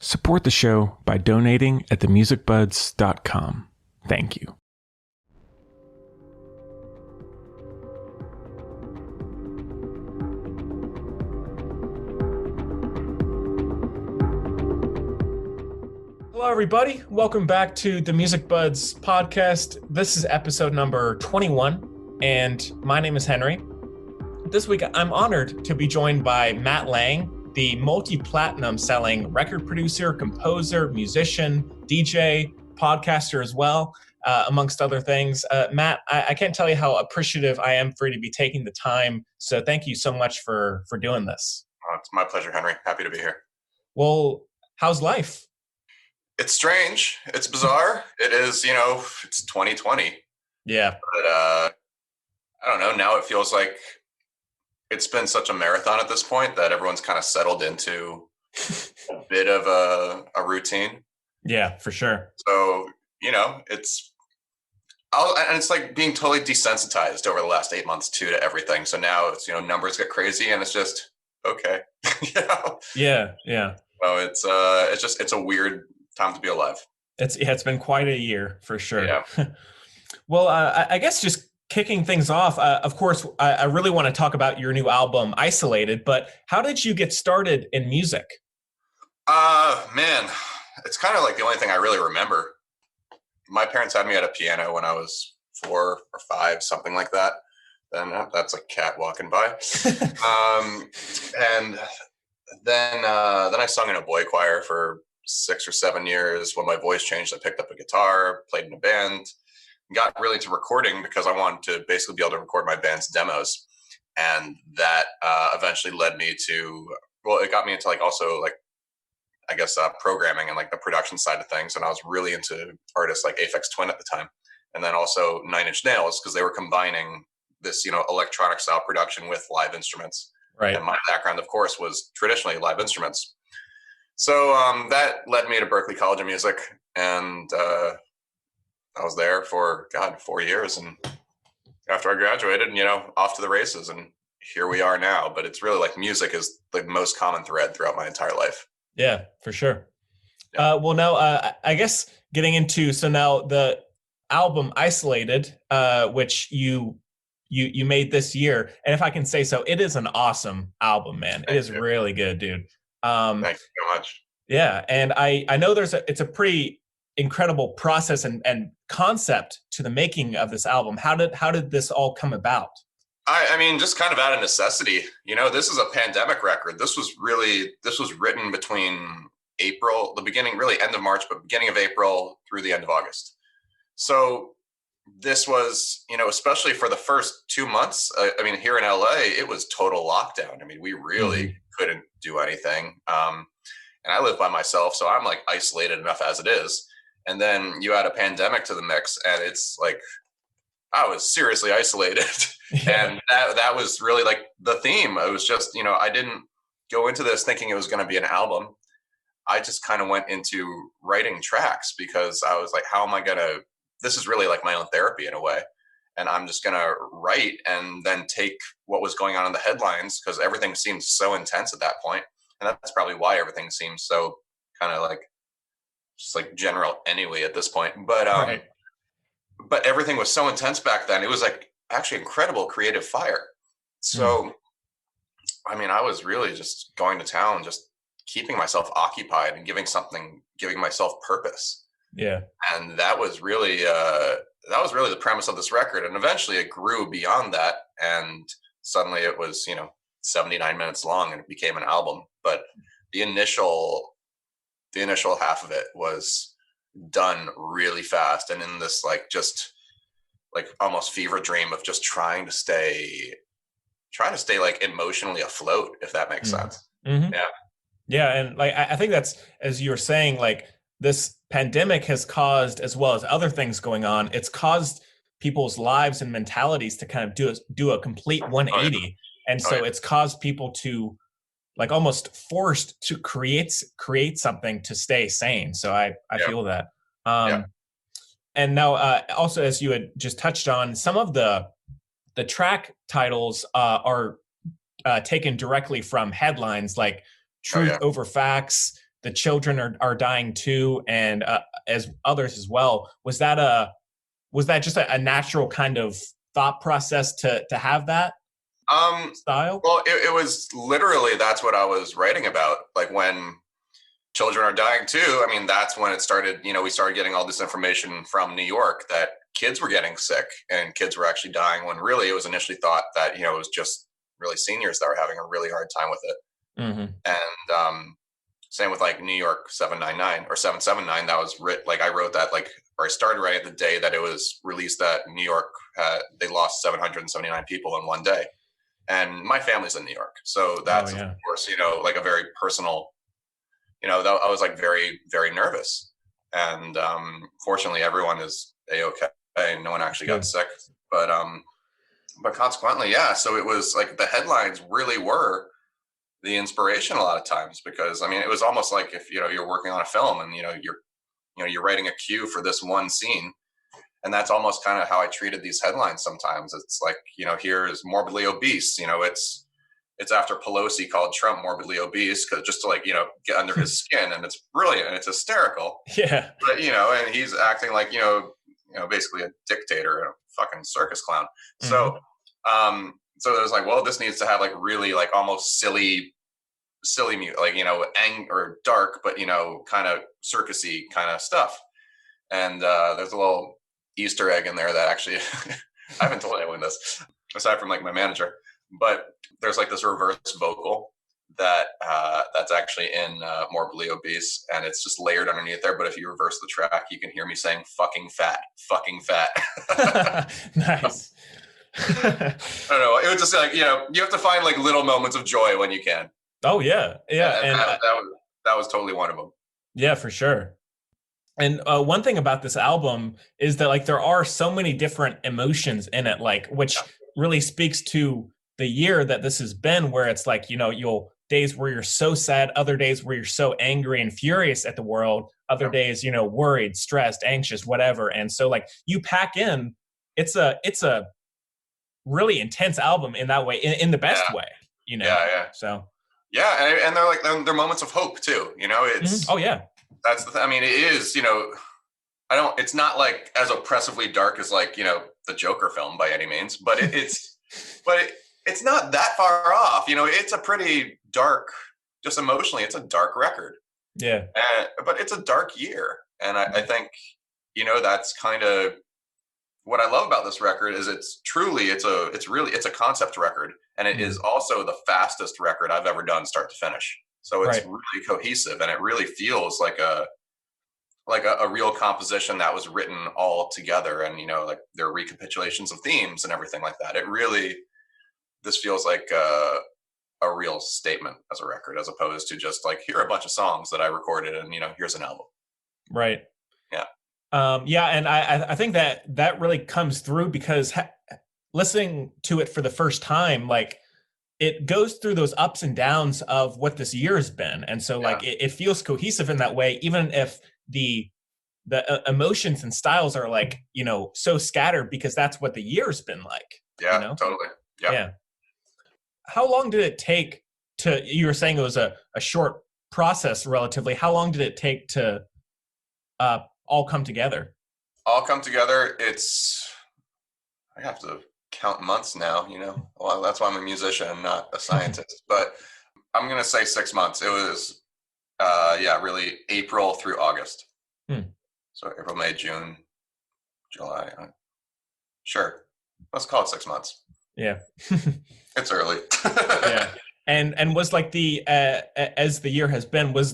Support the show by donating at themusicbuds.com. Thank you. Hello, everybody. Welcome back to the Music Buds podcast. This is episode number 21, and my name is Henry. This week, I'm honored to be joined by Matt Lange, the multi-platinum selling record producer, composer, musician, DJ, podcaster as well, amongst other things. Matt, I can't tell you how appreciative I am for you to be taking the time. So thank you so much for doing this. It's my pleasure, Henry. Happy to be here. Well, how's life? It's strange. It's bizarre. It is, it's 2020. Yeah. But I don't know. Now it feels like it's been such a marathon at this point that everyone's kind of settled into a bit of a routine. Yeah, for sure. So, it's like being totally desensitized over the last 8 months too to everything. So now it's, numbers get crazy and it's just, okay. Yeah. So it's a weird time to be alive. It's been quite a year for sure. Yeah. Well, I guess just kicking things off, of course, I really want to talk about your new album, Isolated, but how did you get started in music? Man, it's kind of like the only thing I really remember. My parents had me at a piano when I was 4 or 5, something like that. Then that's a cat walking by. And then I sung in a boy choir for 6 or 7 years. When my voice changed, I picked up a guitar, played in a band, got really into recording because I wanted to basically be able to record my band's demos. And that eventually led me to, it got me into programming and like the production side of things. And I was really into artists like Aphex Twin at the time. And then also Nine Inch Nails, because they were combining this, electronic style production with live instruments. Right. And my background, of course, was traditionally live instruments. So that led me to Berklee College of Music. And I was there for, 4 years. And after I graduated, off to the races. And here we are now. But it's really like music is the most common thread throughout my entire life. Yeah, for sure. Yeah. Well, now, I guess getting into, so now the album Isolated, which you made this year. And if I can say so, it is an awesome album, man. It is really good, dude. Thank you so much. Yeah. And I know it's a pretty incredible process and concept to the making of this album. How did this all come about? I mean, just kind of out of necessity. This is a pandemic record. This was written between April, the beginning, really end of March, but beginning of April through the end of August. So this was, especially for the first 2 months, here in LA, it was total lockdown. We really couldn't do anything. And I live by myself, so I'm like isolated enough as it is. And then you add a pandemic to the mix and it's like, I was seriously isolated. Yeah. And that was really like the theme. It was just, I didn't go into this thinking it was going to be an album. I just kind of went into writing tracks because I was like, this is really like my own therapy in a way. And I'm just going to write and then take what was going on in the headlines because everything seemed so intense at that point. And that's probably why everything seems so kind of like, just like general anyway at this point. But, Right. But everything was so intense back then. It was like actually incredible creative fire. So, I was really just going to town, just keeping myself occupied and giving myself purpose. Yeah. And that was really the premise of this record. And eventually it grew beyond that. And suddenly it was, 79 minutes long and it became an album. But the initial half of it was done really fast and in this just almost fever dream of just trying to stay like emotionally afloat, if that makes sense. Mm-hmm. Yeah. And I think that's, as you were saying, this pandemic has caused, as well as other things going on, it's caused people's lives and mentalities to kind of do a complete 180. Oh, yeah. And so it's caused people to almost forced to create something to stay sane. So I feel that. And now also, as you had just touched on, some of the track titles are taken directly from headlines like Truth Over Facts, the children are dying too, and as others as well. Was that just a natural kind of thought process to have that style? Well, it was literally, that's what I was writing about. Like when children are dying too, I mean, that's when it started, we started getting all this information from New York that kids were getting sick and kids were actually dying, when really it was initially thought that, it was just really seniors that were having a really hard time with it. Mm-hmm. And same with like New York 799 or 779. That was I wrote that or I started writing the day that it was released that New York they lost 779 people in one day. And my family's in New York, so that's of course like a very personal. I was like very, very nervous, and fortunately everyone is a-okay. No one actually got sick, but consequently, yeah. So it was like the headlines really were the inspiration a lot of times, because I mean it was almost like if you're working on a film and you're writing a cue for this one scene, and that's almost kind of how I treated these headlines sometimes. It's like here's morbidly obese. It's after Pelosi called Trump morbidly obese, because just to get under his skin, and it's brilliant and it's hysterical. Yeah. But and he's acting like basically a dictator and a fucking circus clown. Mm-hmm. So there's like, well, this needs to have like really like almost silly music, like or dark, but kind of circusy kind of stuff. And there's a little Easter egg in there that actually I haven't told anyone this aside from like my manager, but there's like this reverse vocal that's actually in morbidly obese, and it's just layered underneath there. But if you reverse the track, you can hear me saying fucking fat. Nice. I don't know. It was just like, you have to find like little moments of joy when you can. Oh yeah. And that was totally one of them. Yeah, for sure. And one thing about this album is that like there are so many different emotions in it, like which really speaks to the year that this has been, where it's like, you'll days where you're so sad, other days where you're so angry and furious at the world, other days, worried, stressed, anxious, whatever. And so like you pack in, it's a really intense album in that way, in the best way, Yeah. So yeah, and they're moments of hope too. It's oh yeah. That's the thing. I mean, it is. It's not like as oppressively dark as like the Joker film by any means, but it's not that far off. It's a pretty dark, just emotionally, it's a dark record. Yeah. But it's a dark year, and I think that's kind of what I love about this record. Is it's a concept record, and it is also the fastest record I've ever done start to finish. So it's really cohesive, and it really feels like a real composition that was written all together, and like there are recapitulations of themes and everything like that. This feels like a real statement as a record, as opposed to just like, here are a bunch of songs that I recorded and here's an album. Right. Yeah. And I think that really comes through, because listening to it for the first time, like it goes through those ups and downs of what this year has been. And so like it feels cohesive in that way, even if the emotions and styles are like, so scattered, because that's what the year's been like. Yeah, totally. Yeah. How long did it take you were saying it was a short process relatively. How long did it take to all come together? All come together. I have to count months now, Well, that's why I'm a musician and not a scientist. But I'm going to say 6 months. It was, really April through August. So April, May, June, July. Sure. Let's call it 6 months. Yeah. It's early. Yeah. And was like as the year has been, was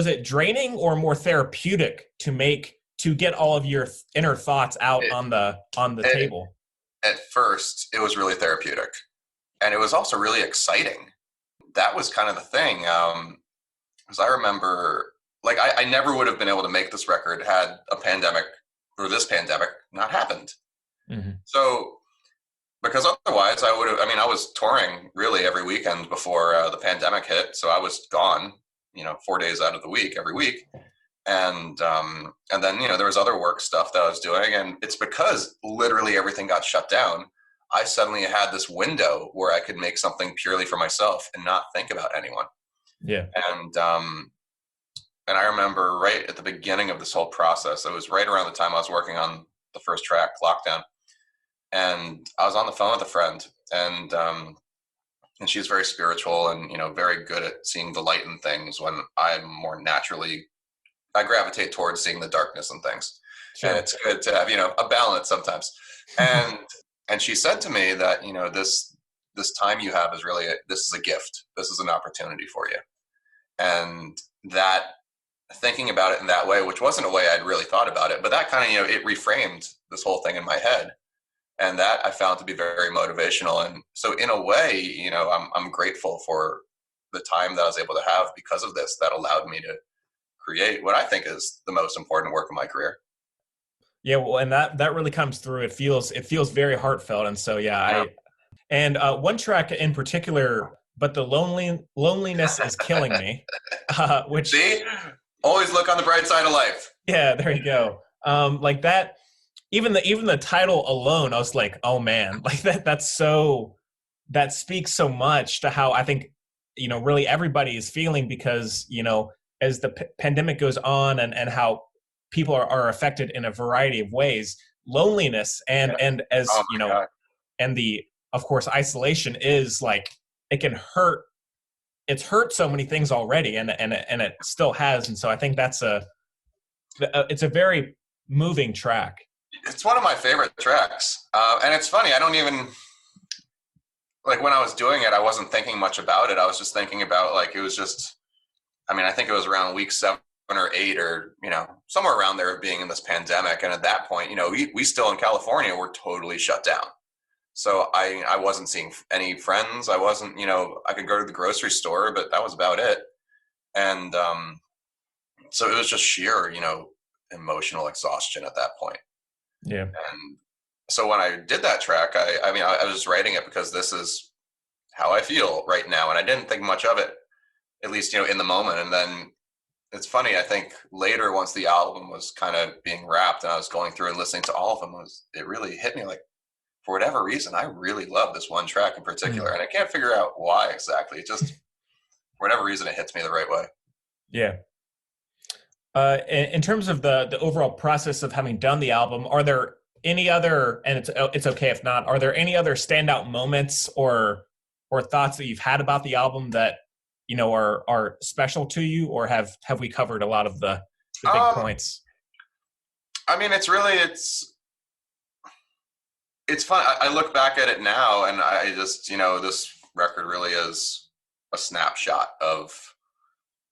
it draining or more therapeutic to get all of your inner thoughts out on the table? At first, it was really therapeutic, and it was also really exciting. That was kind of the thing. Because I remember, like, I never would have been able to make this record had this pandemic not happened. Mm-hmm. So, because otherwise I was touring really every weekend before the pandemic hit. So I was gone, 4 days out of the week, every week. And then, there was other work stuff that I was doing. And it's because literally everything got shut down. I suddenly had this window where I could make something purely for myself and not think about anyone. Yeah. And I remember right at the beginning of this whole process, it was right around the time I was working on the first track, Lockdown, and I was on the phone with a friend, and she's very spiritual and very good at seeing the light in things. When I'm more naturally, I gravitate towards seeing the darkness in things, and Sure. it's good to have a balance sometimes. And and she said to me that this time you have is really this is a gift. This is an opportunity for you, and that thinking about it in that way, which wasn't a way I'd really thought about it, but that kind of it reframed this whole thing in my head, and that I found to be very motivational. And so in a way, I'm grateful for the time that I was able to have because of this, that allowed me to create what I think is the most important work of my career. Yeah, well, and that really comes through. It feels very heartfelt, and so yeah, Yeah. one track in particular, but the loneliness is killing me, which See, always look on the bright side of life. yeah, there you go. Like that, even the title alone, I was like, oh man, like that speaks so much to how I think really everybody is feeling, because as the pandemic goes on, and how people are affected in a variety of ways, loneliness Yeah. and as Oh my God. and the of course isolation is like, it can hurt. It's hurt so many things already, and it still has. And so I think it's a very moving track. It's one of my favorite tracks. And it's funny, I don't even, like, when I was doing it, I wasn't thinking much about it. I was just thinking about, like, it was just, I think it was around week 7 or 8, or, somewhere around there, of being in this pandemic. And at that point, we still in California were totally shut down. So I wasn't seeing any friends. I wasn't, I could go to the grocery store, but that was about it. And so it was just sheer, emotional exhaustion at that point. Yeah. And so when I did that track, I was just writing it because this is how I feel right now. And I didn't think much of it, at least, in the moment. And then it's funny, I think later, once the album was kind of being wrapped and I was going through and listening to all of them, it really hit me, like, for whatever reason, I really love this one track in particular. And I can't figure out why exactly. It just, for whatever reason, it hits me the right way. Yeah. In terms of the overall process of having done the album, are there any other, and it's okay if not, are there any other standout moments or thoughts that you've had about the album that are special to you, or have we covered a lot of the big points? It's fun. I look back at it now, and I just, this record really is a snapshot of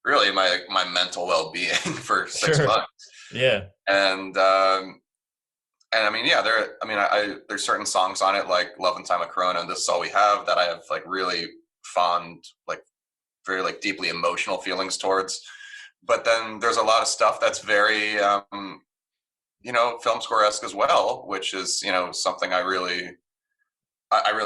really my mental well-being for 6 months. Yeah. And there's certain songs on it, like Love and Time of Corona and This Is All We Have, that I have, like, really fond, like, very, like, deeply emotional feelings towards. But then there's a lot of stuff that's very film score-esque as well, which is something I really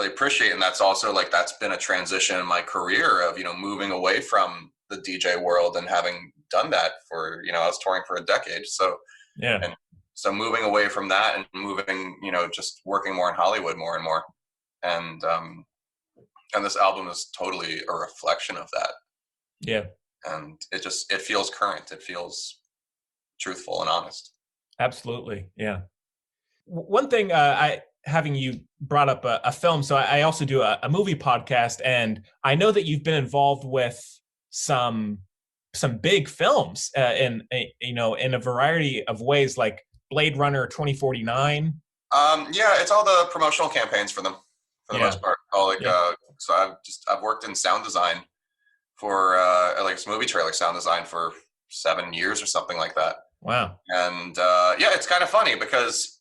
appreciate. And that's also, like, that's been a transition in my career of moving away from the DJ world, and having done that for I was touring for a decade. So yeah. And so moving away from that and moving, just working more in Hollywood more and more. And this album is totally a reflection of that. Yeah. And it feels current. It feels truthful and honest. Absolutely. Yeah. One thing, having you brought up a film, so I also do a movie podcast, and I know that you've been involved with some big films in a variety of ways, like Blade Runner 2049. Yeah, it's all the promotional campaigns for them, for the most part. So I've worked in sound design for like movie trailer sound design for 7 years or something like that. Wow. And it's kind of funny because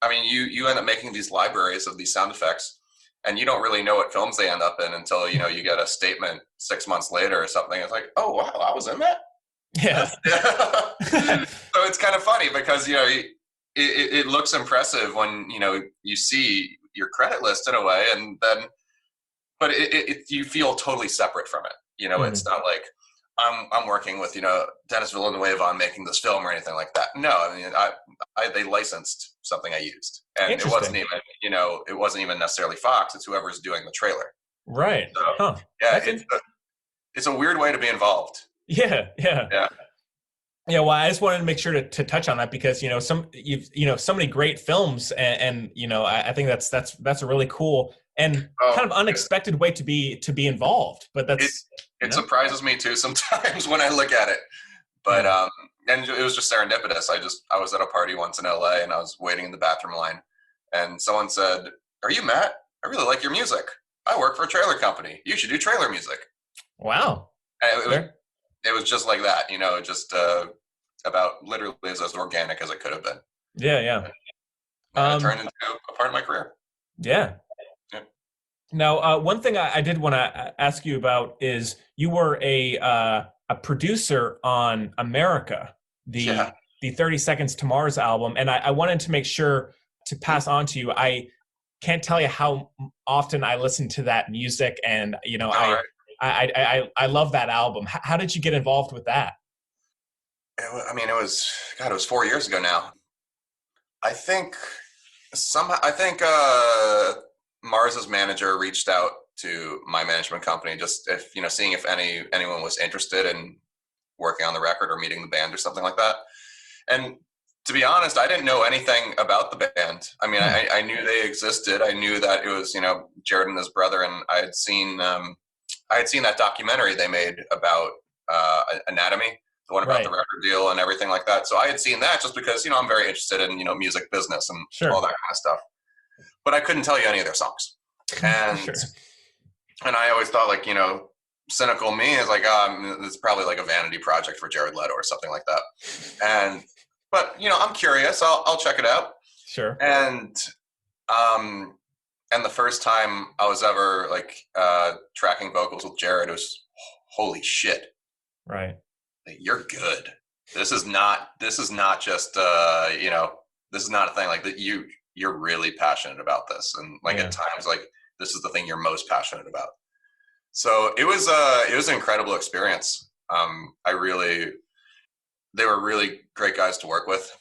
you end up making these libraries of these sound effects, and you don't really know what films they end up in until you get a statement 6 months later or something. It's like, oh wow, I was in that. Yeah. So it's kind of funny because it looks impressive when you see your credit list in a way, and then but you feel totally separate from it. It's not like I'm working with Dennis Villeneuve on making this film or anything like that. No, they licensed something I used, and it wasn't even necessarily Fox. It's whoever's doing the trailer. Right. So, huh. Yeah, it's a weird way to be involved. Yeah, yeah. Yeah. Yeah, well, I just wanted to make sure to touch on that because so many great films, and I think that's a really cool and kind Oh, of unexpected way to be involved. But it that's you it know surprises me too sometimes when I look at it. But yeah. and it was just serendipitous. I was at a party once in LA and I was waiting in the bathroom line, and someone said, "Are you Matt? I really like your music. I work for a trailer company. You should do trailer music." Wow. And Fair. it was just like that, just about literally as organic as it could have been, Yeah, yeah. and it turned Um, into a part of my career. yeah. Yeah. Now, one thing I did want to ask you about is you were a producer on America, Yeah. the 30 Seconds to Mars album, and I wanted to make sure to pass on to you. I can't tell you how often I listen to that music, and All right. I love that album. How did you get involved with that? I mean, it was God. It was 4 years ago now. I think somehow. I think Mars's manager reached out to my management company, just if seeing if anyone was interested in working on the record or meeting the band or something like that. And to be honest, I didn't know anything about the band. I mean, Hmm. I knew they existed. I knew that it was Jared and his brother, and I had seen that documentary they made about Anatomy, the one about the Right. record deal and everything like that. So I had seen that just because I'm very interested in music business and all Sure. that kind of stuff. But I couldn't tell you any of their songs, and Sure. I always thought like cynical me is like it's probably like a vanity project for Jared Leto or something like that. And but I'm curious. I'll check it out. Sure. And um and the first time I was ever like tracking vocals with Jared, it was holy shit. Right. Like, you're good. This is not just this is not a thing like that you're really passionate about this, and like at Yeah. times like this is the thing you're most passionate about. So it was an incredible experience. I really They were really great guys to work with,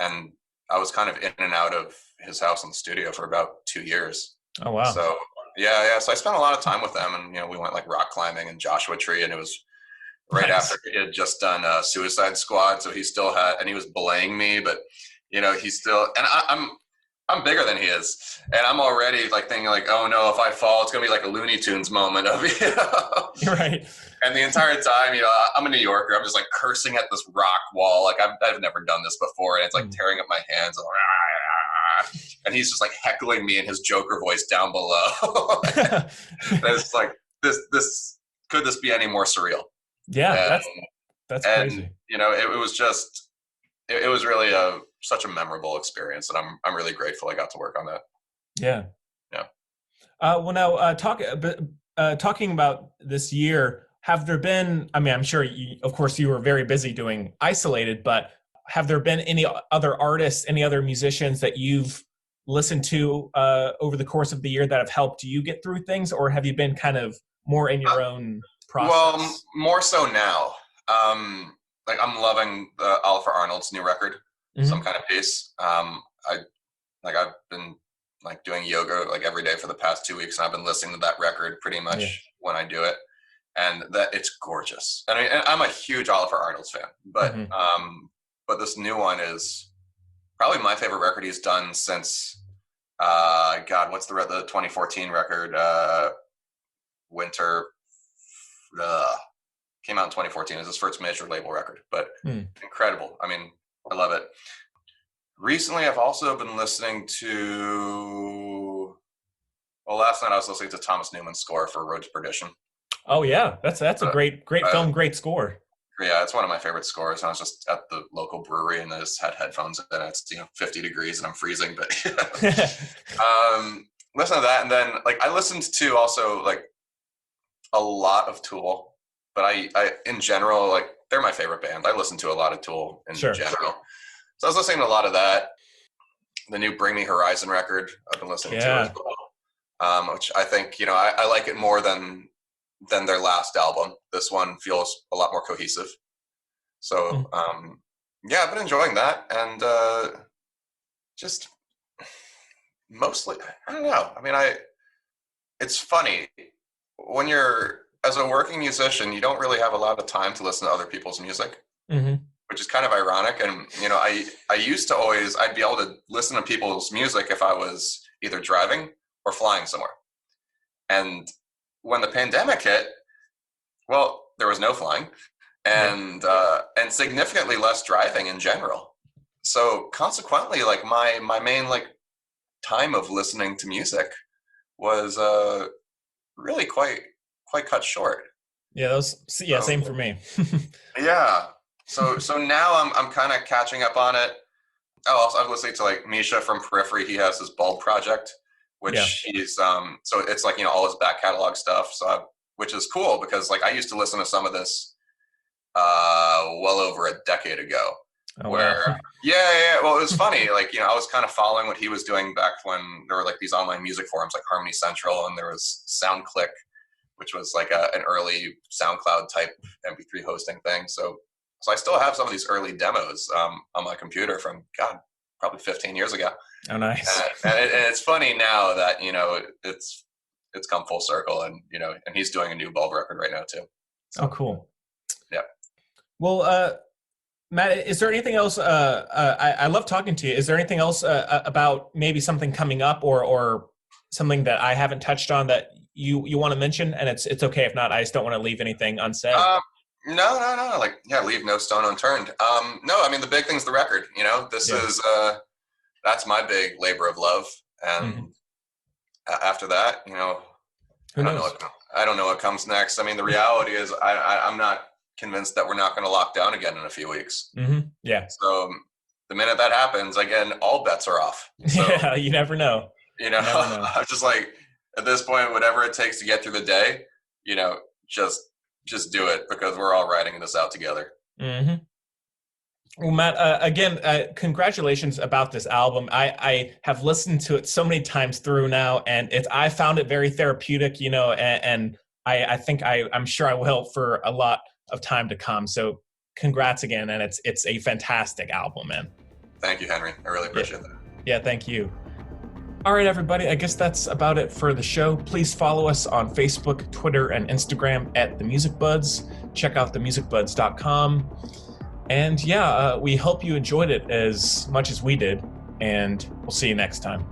and I was kind of in and out of his house in the studio for about 2 years. Oh wow. So yeah. So I spent a lot of time with them, and we went like rock climbing and Joshua Tree, and it was right after Nice. he had just done Suicide Squad, so he still had, and he was belaying me, but he's still, and I'm bigger than he is, and I'm already like thinking like, oh no, if I fall, it's gonna be like a Looney Tunes moment of You're right. And the entire time, I'm a New Yorker. I'm just like cursing at this rock wall. Like I've never done this before, and it's like tearing up my hands. And he's just like heckling me in his Joker voice down below. And it's like this could this be any more surreal? Yeah, And, that's crazy. it was just it was really such a memorable experience, and I'm really grateful I got to work on that. Yeah. Yeah. Well, now talking about this year, have there been? I mean, I'm sure of course, you were very busy doing Isolated, but have there been any other artists, any other musicians that you've listened to over the course of the year that have helped you get through things, or have you been kind of more in your own Well, process? more so now. Like I'm loving Oliver Arnold's new record, Some Hmm. Kind of Peace. I've been like doing yoga like every day for the past 2 weeks, and I've been listening to that record pretty Yeah. much when I do it, and that it's gorgeous. I mean, and I'm a huge Oliver Arnold's fan, Hmm. but this new one is probably my favorite record he's done since God, what's the 2014 record? Winter. Came out in 2014. It's his first major label record, but Mm. incredible. I mean, I love it. Recently, I've also been listening to. Well, last night I was listening to Thomas Newman's score for Road to Perdition. Oh yeah, that's a Uh, great uh, film, great score. yeah, it's one of my favorite scores. I was just at the local brewery and I just had headphones and it's 50 degrees and I'm freezing. But listen to that, and then like I listened to also like a lot of Tool, but I in general like they're my favorite band. I listen to a lot of Tool in Sure. general, so I was listening to a lot of that. The new Bring Me Horizon record I've been listening to as Yeah. well, which I think I like it more than their last album. This one feels a lot more cohesive. So Mm. yeah, I've been enjoying that, and just mostly I don't know. I mean, it's funny when you're as a working musician, you don't really have a lot of time to listen to other people's music, Mm-hmm. which is kind of ironic. And, I used to always, I'd be able to listen to people's music if I was either driving or flying somewhere. And when the pandemic hit, well, there was no flying and significantly less driving in general. So consequently, like my main like time of listening to music was really quite cut short. Yeah, same for me. Yeah. So now I'm kind of catching up on it. Oh, I'm listening to like Misha from Periphery. He has this Bulb project, Yeah. which he's so it's like all his back catalog stuff. Which is cool because like I used to listen to some of this well over a decade ago. Oh, Where wow. yeah. Well, it was funny. Like I was kind of following what he was doing back when there were like these online music forums like Harmony Central, and there was SoundClick, which was like an early SoundCloud type MP3 hosting thing. So I still have some of these early demos on my computer from probably 15 years ago. Oh, nice. And it's funny now that it's come full circle, and and he's doing a new Bulb record right now too. So, oh, cool. Yeah. Well, Matt, is there anything else? I love talking to you. Is there anything else about maybe something coming up or something that I haven't touched on that you want to mention? And it's okay if not. I just don't want to leave anything unsaid. No. Like, leave no stone unturned. No, I mean, the big thing's the record. This is that's my big labor of love. And after that, Who knows? I don't know what comes next. I mean, the reality is I'm not convinced that we're not going to lock down again in a few weeks. Mm-hmm. Yeah. So the minute that happens, again, all bets are off. So, yeah, you never know. I'm just like, at this point, whatever it takes to get through the day, just do it, because we're all writing this out together. Mm-hmm. Well, Matt, again, congratulations about this album. I have listened to it so many times through now, and I found it very therapeutic, and I think I'm sure I will for a lot of time to come. So congrats again, and it's a fantastic album, man. Thank you, Henry. I really appreciate that. Yeah, thank you. All right, everybody, I guess that's about it for the show. Please follow us on Facebook, Twitter, and Instagram at The Music Buds. Check out themusicbuds.com. And we hope you enjoyed it as much as we did, and we'll see you next time.